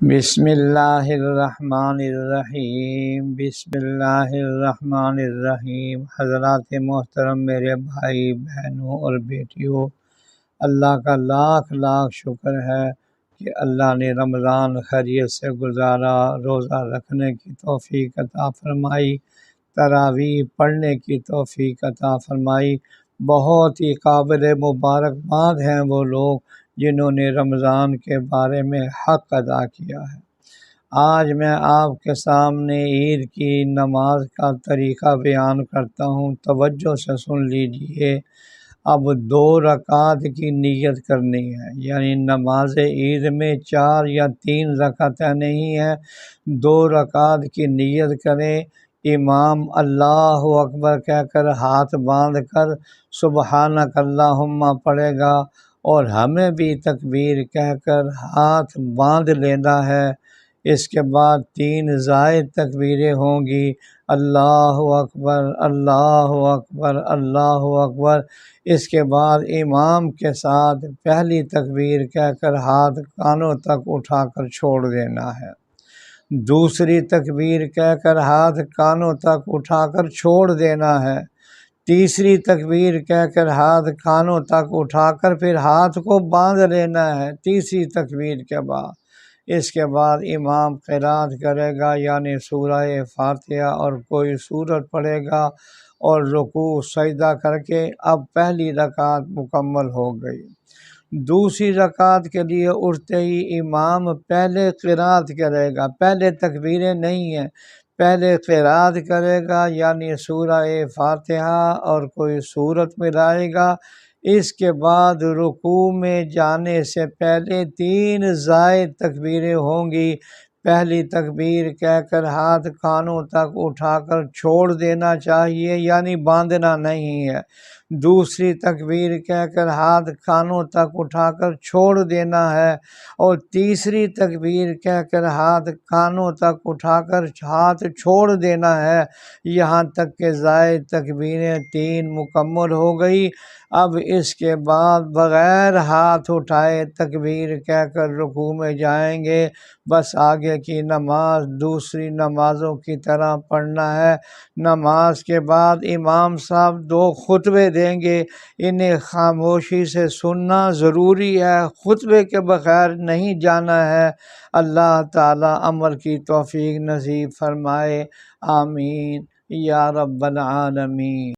بسم اللہ الرحمن الرحیم۔ بسم اللہ الرحمن الرحیم۔ حضرات محترم، میرے بھائی بہنوں اور بیٹیوں، اللہ کا لاکھ لاکھ شکر ہے کہ اللہ نے رمضان خیریت سے گزارا، روزہ رکھنے کی توفیق عطا فرمائی، تراویح پڑھنے کی توفیق عطا فرمائی۔ بہت ہی قابل مبارکباد ہیں وہ لوگ جنہوں نے رمضان کے بارے میں حق ادا کیا ہے۔ آج میں آپ کے سامنے عید کی نماز کا طریقہ بیان کرتا ہوں، توجہ سے سن لیجئے۔ اب 2 رکعت کی نیت کرنی ہے، یعنی نماز عید میں 4 یا 3 رکعتیں نہیں ہیں، 2 رکعت کی نیت کریں۔ امام اللہ اکبر کہہ کر ہاتھ باندھ کر سبحانک اللہم پڑھے گا، اور ہمیں بھی تکبیر کہہ کر ہاتھ باندھ لینا ہے۔ اس کے بعد 3 زائد تکبیریں ہوں گی، اللہ اکبر اللہ اکبر اللہ اکبر۔ اس کے بعد امام کے ساتھ پہلی تکبیر کہہ کر ہاتھ کانوں تک اٹھا کر چھوڑ دینا ہے، دوسری تکبیر کہہ کر ہاتھ کانوں تک اٹھا کر چھوڑ دینا ہے، تیسری تکبیر کہہ کر ہاتھ کانوں تک اٹھا کر پھر ہاتھ کو باندھ لینا ہے تیسری تکبیر کے بعد۔ اس کے بعد امام قرات کرے گا، یعنی سورہ فاتحہ اور کوئی سورت پڑھے گا، اور رکوع سجدہ کر کے اب پہلی رکعت مکمل ہو گئی۔ دوسری رکعت کے لیے اٹھتے ہی امام پہلے قرات کرے گا، پہلے تکبیریں نہیں ہیں، پہلے قرات کرے گا، یعنی سورہ فاتحہ اور کوئی سورت ملائے گا۔ اس کے بعد رکوع میں جانے سے پہلے 3 زائد تکبیریں ہوں گی۔ پہلی تکبیر کہہ کر ہاتھ کانوں تک اٹھا کر چھوڑ دینا چاہیے، یعنی باندھنا نہیں ہے۔ دوسری تکبیر کہہ کر ہاتھ کانوں تک اٹھا کر چھوڑ دینا ہے، اور تیسری تکبیر کہہ کر ہاتھ کانوں تک اٹھا کر ہاتھ چھوڑ دینا ہے، یہاں تک کہ زائد تکبیریں 3 مکمل ہو گئی۔ اب اس کے بعد بغیر ہاتھ اٹھائے تکبیر کہہ کر رکوع میں جائیں گے۔ بس آگے کی نماز دوسری نمازوں کی طرح پڑھنا ہے۔ نماز کے بعد امام صاحب 2 خطبے دیں گے، انہیں خاموشی سے سننا ضروری ہے، خطبے کے بغیر نہیں جانا ہے۔ اللہ تعالی عمل کی توفیق نصیب فرمائے، آمین یا رب العالمین۔